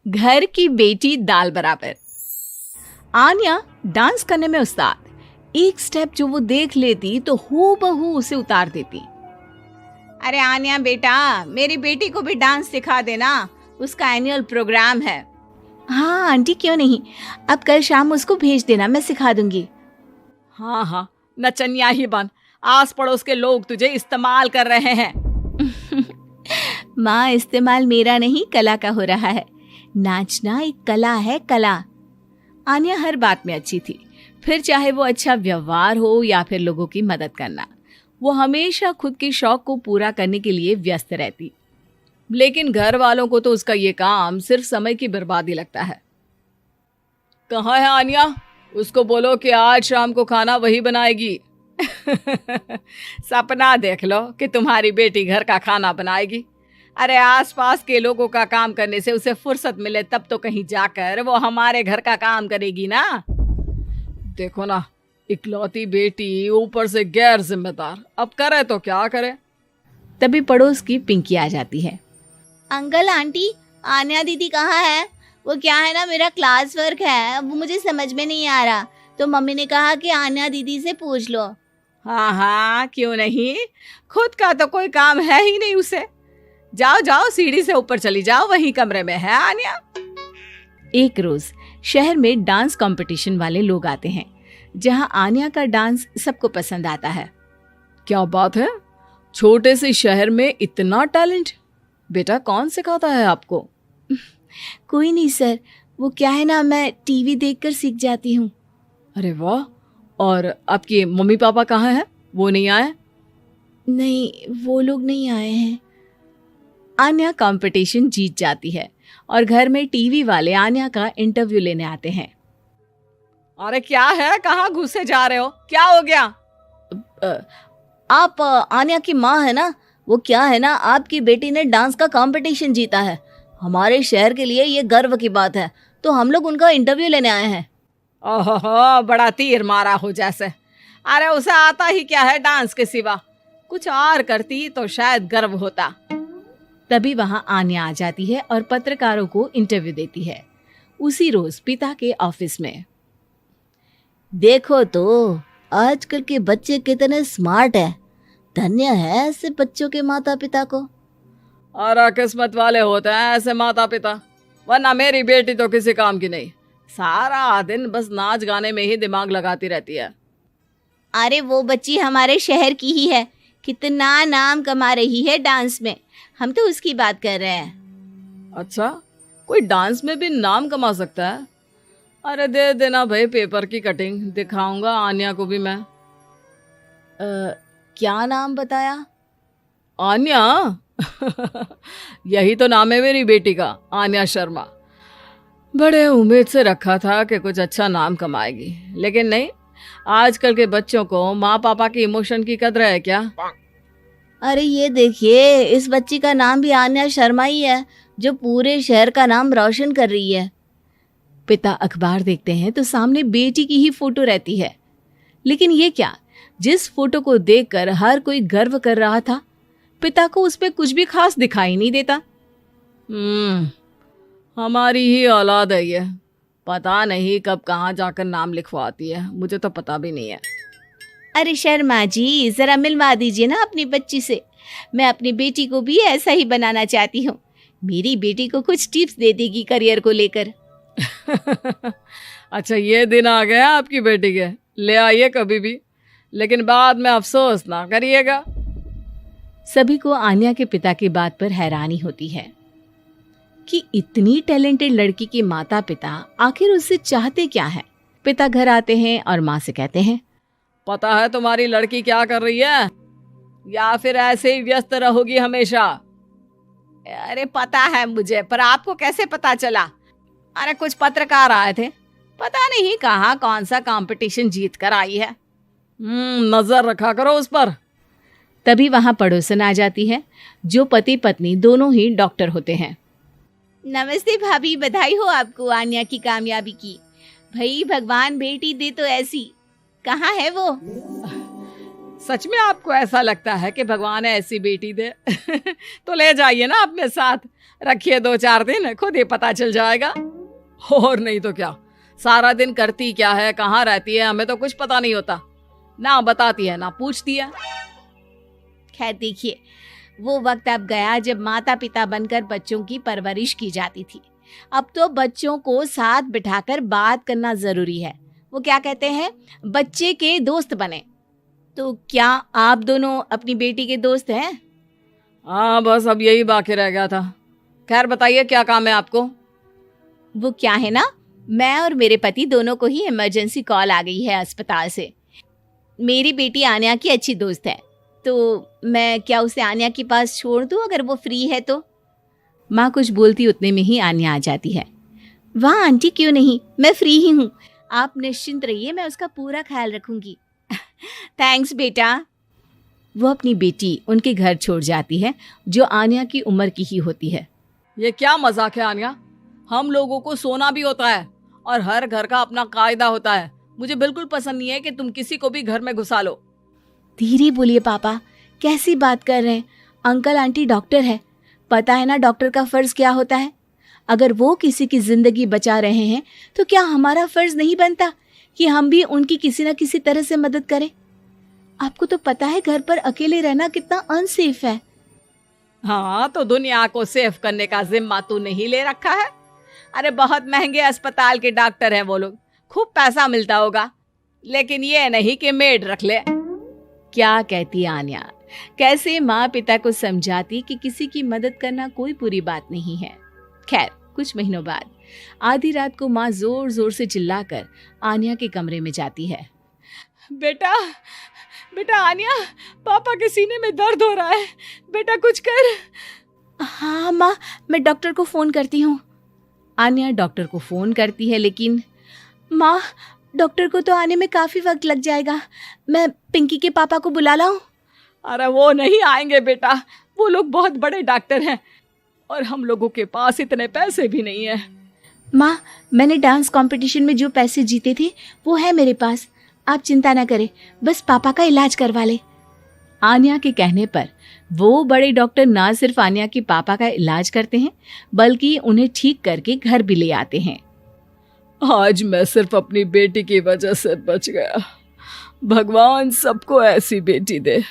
घर की बेटी दाल बराबर। आन्या डांस करने में उस्ताद। एक स्टेप जो वो देख लेती तो हूबहू उसे उतार देती। अरे आन्या बेटा, मेरी बेटी को भी डांस सिखा देना, उसका एनुअल प्रोग्राम है। हाँ आंटी, क्यों नहीं, अब कल शाम उसको भेज देना, मैं सिखा दूंगी। हाँ हाँ, नचनिया ही बन, आस पड़ोस के लोग तुझे इस्तेमाल कर रहे हैं। माँ, इस्तेमाल मेरा नहीं कला का हो रहा है। नाचना एक कला है, कला। आन्या हर बात में अच्छी थी, फिर चाहे वो अच्छा व्यवहार हो या फिर लोगों की मदद करना। वो हमेशा खुद के शौक को पूरा करने के लिए व्यस्त रहती, लेकिन घर वालों को तो उसका ये काम सिर्फ समय की बर्बादी लगता है। कहाँ है आन्या? उसको बोलो कि आज शाम को खाना वही बनाएगी। सपना देख लो कि तुम्हारी बेटी घर का खाना बनाएगी। अरे आसपास के लोगों का काम करने से उसे फुर्सत मिले तब तो कहीं जाकर वो हमारे घर का काम करेगी ना। देखो ना, इकलौती बेटी, ऊपर से गैर जिम्मेदार, अब करे तो क्या करे। तभी पड़ोस की पिंकी आ जाती है। अंकल आंटी, आन्या दीदी कहाँ है? वो क्या है ना, मेरा क्लास वर्क है, वो मुझे समझ में नहीं आ रहा, तो मम्मी ने कहा कि आन्या दीदी से पूछ लो। हाँ हाँ, क्यों नहीं, खुद का तो कोई काम है ही नहीं उसे। जाओ जाओ, सीढ़ी से ऊपर चली जाओ, वही कमरे में है आन्या। एक रोज शहर में डांस कंपटीशन वाले लोग आते हैं, जहां आन्या का डांस सबको पसंद आता है। क्या बात है, छोटे से शहर में इतना टैलेंट? बेटा कौन सिखाता है आपको? कोई नहीं सर, वो क्या है ना, मैं टीवी देखकर सीख जाती हूँ। अरे वाह, और आपके मम्मी पापा कहाँ हैं? वो नहीं आए? नहीं, वो लोग नहीं आए हैं। आन्या कंपटीशन जीत जाती है और घर में टीवी वाले आन्या का इंटरव्यू लेने आते हैं। अरे क्या है, कहाँ घुसे जा रहे हो, क्या हो गया? आप आन्या की माँ है ना? वो क्या है ना, आपकी बेटी ने डांस का कंपटीशन जीता है, हमारे शहर के लिए ये गर्व की बात है, तो हम लोग उनका इंटरव्यू लेने आए हैं। ओहो, बड़ा तीर मारा हो जैसे। अरे उसे आता ही क्या है डांस के सिवा, कुछ और करती तो शायद गर्व होता। तभी वहां आन्या आ जाती है और पत्रकारों को इंटरव्यू देती है। उसी रोज पिता के ऑफिस में। देखो तो आजकल के बच्चे कितने स्मार्ट हैं, धन्य है ऐसे बच्चों के माता पिता को। और किस्मत वाले होते हैं ऐसे माता पिता, वरना मेरी बेटी तो किसी काम की नहीं, सारा दिन बस नाच गाने में ही दिमाग लगाती रहती है। अरे वो बच्ची हमारे शहर की ही है, कितना नाम कमा रही है डांस में, हम तो उसकी बात कर रहे हैं। अच्छा, कोई डांस में भी नाम कमा सकता है? अरे दे देना भाई पेपर की कटिंग, दिखाऊंगा आन्या को भी मैं। क्या नाम बताया? आन्या? यही तो नाम है मेरी बेटी का, आन्या शर्मा। बड़े उम्मीद से रखा था कि कुछ अच्छा नाम कमाएगी, लेकिन नहीं, आजकल के बच्चों को माँ पापा की इमोशन की कदर है क्या? अरे ये देखिए, इस बच्ची का नाम भी आन्या शर्मा ही है, जो पूरे शहर का नाम रोशन कर रही है। पिता अखबार देखते हैं तो सामने बेटी की ही फोटो रहती है, लेकिन ये क्या, जिस फोटो को देखकर हर कोई गर्व कर रहा था, पिता को उस पे कुछ भी खास दिखाई नहीं देता। हमारी ही औलाद है ये, पता नहीं कब कहाँ जाकर नाम लिखवाती है, मुझे तो पता भी नहीं है। अरे शर्मा जी, जरा मिलवा दीजिए ना अपनी बच्ची से, मैं अपनी बेटी को भी ऐसा ही बनाना चाहती हूँ, मेरी बेटी को कुछ टिप्स दे देगी करियर को लेकर। अच्छा, ये दिन आ गया आपकी बेटी के, ले आइए कभी भी, लेकिन बाद में अफसोस ना करिएगा। सभी को आन्या के पिता की बात पर हैरानी होती है कि इतनी टैलेंटेड लड़की के माता पिता आखिर उससे चाहते क्या है। पिता घर आते हैं और माँ से कहते हैं, पता है तुम्हारी लड़की क्या कर रही है, या फिर ऐसे ही व्यस्त रहोगी हमेशा? अरे पता है मुझे, पर आपको कैसे पता चला? अरे कुछ पत्रकार आए थे, पता नहीं कहाँ कौन सा कंपटीशन जीत कर आई है। नजर रखा करो उस पर। तभी वहां पड़ोसन आ जाती है, जो पति पत्नी दोनों ही डॉक्टर होते हैं। नमस्ते भाभी, बधाई हो आपको आन्या की कामयाबी की। भाई भगवान बेटी दे तो ऐसी, कहाँ है वो? सच में आपको ऐसा लगता है कि भगवान ऐसी बेटी दे? तो ले जाइए ना अपने साथ, रखिए 2-4 दिन, खुद ही पता चल जाएगा। और नहीं तो क्या, सारा दिन करती क्या है, कहाँ रहती है, हमें तो कुछ पता नहीं होता। ना बताती है ना पूछती है। खैर देखिए, वो वक्त अब गया जब माता पिता बनकर बच्चों की परवरिश की जाती थी। अब तो बच्चों को साथ बिठाकर बात करना जरूरी है। वो क्या कहते हैं, बच्चे के दोस्त बने। तो क्या आप दोनों अपनी बेटी के दोस्त हैं? हाँ, बस अब यही बाकी रह गया था। खैर बताइए, क्या काम है आपको? वो क्या है ना, मैं और मेरे पति दोनों को ही इमरजेंसी कॉल आ गई है अस्पताल से। मेरी बेटी आन्या की अच्छी दोस्त है, तो मैं क्या उसे आन्या के पास छोड़ दूं अगर वो फ्री है तो? माँ कुछ बोलती उतने में ही आन्या आ जाती है। वाह आंटी, क्यों नहीं, मैं फ्री ही हूँ। आप निश्चिंत रहिए, मैं उसका पूरा ख्याल रखूंगी। थैंक्स बेटा। वो अपनी बेटी उनके घर छोड़ जाती है, जो आन्या की उम्र की ही होती है। ये क्या मजाक है आन्या? हम लोगों को सोना भी होता है और हर घर का अपना कायदा होता है। मुझे बिल्कुल पसंद नहीं है कि तुम किसी को भी घर में घुसा लो। धीरे बोलिए पापा, कैसी बात कर रहे हैं? अंकल आंटी डॉक्टर है, पता है ना डॉक्टर का फर्ज क्या होता है। अगर वो किसी की जिंदगी बचा रहे हैं तो क्या हमारा फर्ज नहीं बनता कि हम भी उनकी किसी न किसी तरह से मदद करें? आपको तो पता है घर पर अकेले रहना कितना अनसेफ है। हाँ, तो दुनिया को सेफ करने का जिम्मा तू नहीं ले रखा है? अरे बहुत महंगे अस्पताल के डॉक्टर हैं वो लोग, खूब पैसा मिलता होगा, लेकिन ये नहीं कि मेड रख ले। क्या कहती आन्या, कैसे माँ पिता को समझाती कि किसी की मदद करना कोई बुरी बात नहीं है। खैर कुछ महीनों बाद आधी रात को माँ जोर जोर से चिल्लाकर आन्या के कमरे में जाती है। बेटा बेटा आन्या, पापा के सीने में दर्द हो रहा है, बेटा कुछ कर। हाँ माँ, मैं डॉक्टर को फोन करती हूँ। आन्या डॉक्टर को फोन करती है, लेकिन माँ डॉक्टर को तो आने में काफी वक्त लग जाएगा, मैं पिंकी के पापा को बुला लाऊं? अरे वो नहीं आएंगे बेटा, वो लोग बहुत बड़े डॉक्टर हैं और हम लोगों के पास इतने पैसे भी नहीं है। माँ, मैंने डांस कंपटीशन में जो पैसे जीते थे वो है मेरे पास, आप चिंता ना करें, बस पापा का इलाज करवा ले। आन्या के कहने पर वो बड़े डॉक्टर ना सिर्फ आन्या के पापा का इलाज करते हैं, बल्कि उन्हें ठीक करके घर भी ले आते हैं। आज मैं सिर्फ अपनी बेटी की वजह से बच गया। भगवान सबको ऐसी बेटी दे।